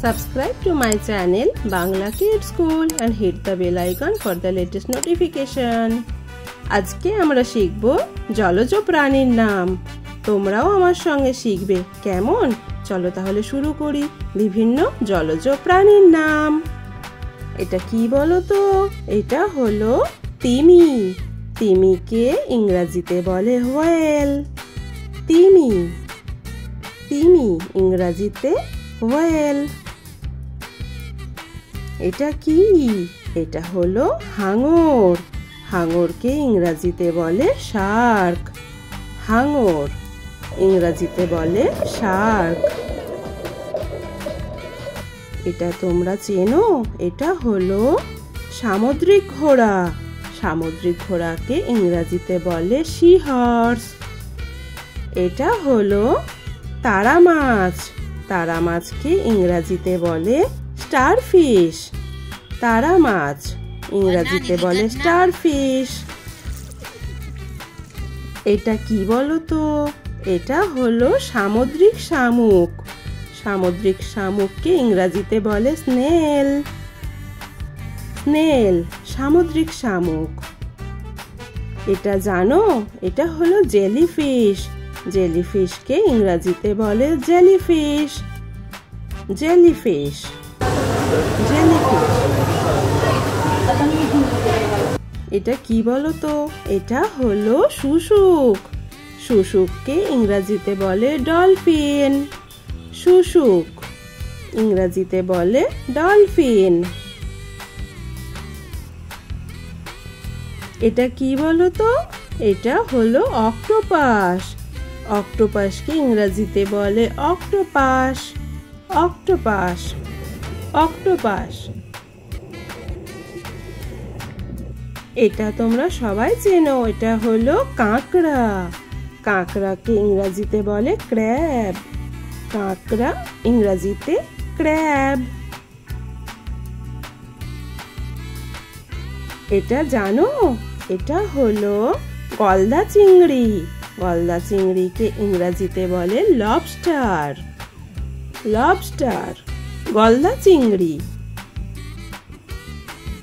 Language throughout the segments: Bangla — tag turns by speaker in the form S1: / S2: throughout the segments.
S1: Subscribe to my channel Bangla Kids School and hit the bell icon for the latest notification. আজকে আমরা শিখব জলজ প্রাণীর নাম। তোমরাও আমার সঙ্গে শিখবে, কেমন? চলো তাহলে শুরু করি। বিভিন্ন জলজ প্রাণীর নাম। এটা কি বলো তো? এটা হলো তিমি। তিমিকে ইংরেজিতে বলে হোয়েল। তিমি, তিমি ইংরেজিতে হোয়েল। এটা কি? এটা হলো হাঙর। হাঙরকে ইংরেজিতে বলে শার্ক। হাঙর ইংরেজিতে বলে শার্ক। এটা তোমরা চেনো? এটা হলো সামুদ্রিক ঘোড়া। সামুদ্রিক ঘোড়াকে ইংরেজিতে বলে সি হর্স। এটা হলো তারা মাছ। তারা মাছকে ইংরেজিতে বলে স্টারফিশ। তারা মাছ ইংরেজিতে বলে স্টারফিশ। এটা কি বলো তো? এটা হলো সামুদ্রিক শামুক। সামুদ্রিক শামুককে ইংরেজিতে বলে স্নেল। স্নেল সামুদ্রিক শামুক। এটা জানো? এটা হলো জেলিফিশ। জেলিফিশকে ইংরেজিতে বলে জেলিফিশ। Jellyfish, jellyfish. এটা কি বলো তো? এটা হলো শুশুক। শুশুককে ইংরেজিতে বলে ডলফিন। শুশুক ইংরেজিতে বলে ডলফিন। এটা কি বলো তো? এটা হলো অক্টোপাস। অক্টোপাসকে ইংরেজিতে বলে অক্টোপাস। Octopus, octopus. এটা তোমরা সবাই চেনো। এটা হলো কাঁকড়া। কাঁকড়াকে ইংরেজিতে বলে ক্র্যাব। কাঁকড়া ইংরেজিতে ক্র্যাব। এটা জানো? এটা হলো গলদা চিংড়ি। গলদা চিংড়িকে ইংরেজিতে বলে লবস্টার। লবস্টার, গলদা চিংড়ি।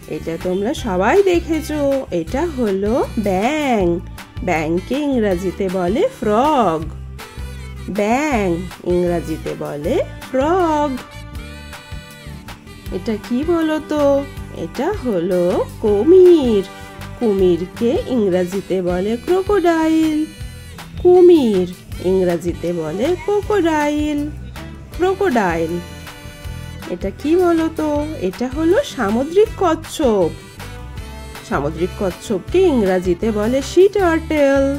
S1: এটা তোমরা সবাই দেখেছো। এটা হলো ব্যাং। ব্যাংকে ইংরেজিতে বলে ফ্রগ। ব্যাং ইংরেজিতে বলে ফ্রগ। এটা কি বলো তো? এটা হলো কুমির। কুমিরকে ইংরেজিতে বলে ক্রোকোডাইল। কুমির ইংরেজিতে বলে ক্রোকোডাইল। ক্রোকোডাইল। এটা কি বলো তো? এটা হলো সামুদ্রিক কচ্ছপ। সামুদ্রিক কচ্ছপকে ইংরেজিতে বলে সি টার্টল।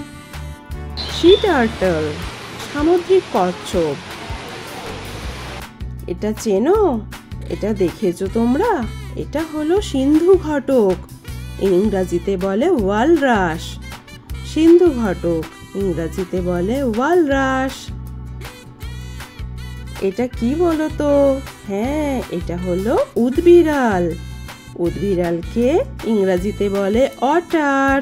S1: সি টার্টল সামুদ্রিক কচ্ছপ। এটা চেনো? এটা দেখেছো তোমরা? এটা হলো সিন্ধু ঘটক। ইংরেজিতে বলে ওয়ালরাস। সিন্ধু ঘটক ইংরেজিতে বলে ওয়ালরাস। এটা কি বলো তো? হ্যাঁ, এটা হলো উদবিড়াল। উদবিড়ালকে ইংরেজিতে বলে অটার।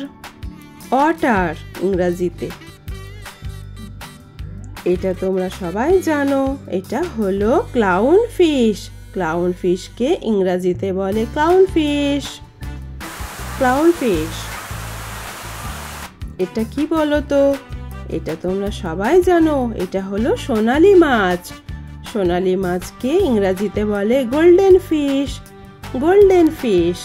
S1: অটার ইংরেজিতে। এটা তোমরা সবাই জানো। এটা হলো ক্লাউন ফিশ। ক্লাউন ফিশকে ইংরেজিতে বলে ক্লাউন ফিশ। Clown fish. এটা কি বলো তো? এটা তোমরা সবাই জানো। এটা হলো সোনালী মাছ। সোনালী মাছকে ইংরেজিতে বলে গোল্ডেন ফিশ। Golden fish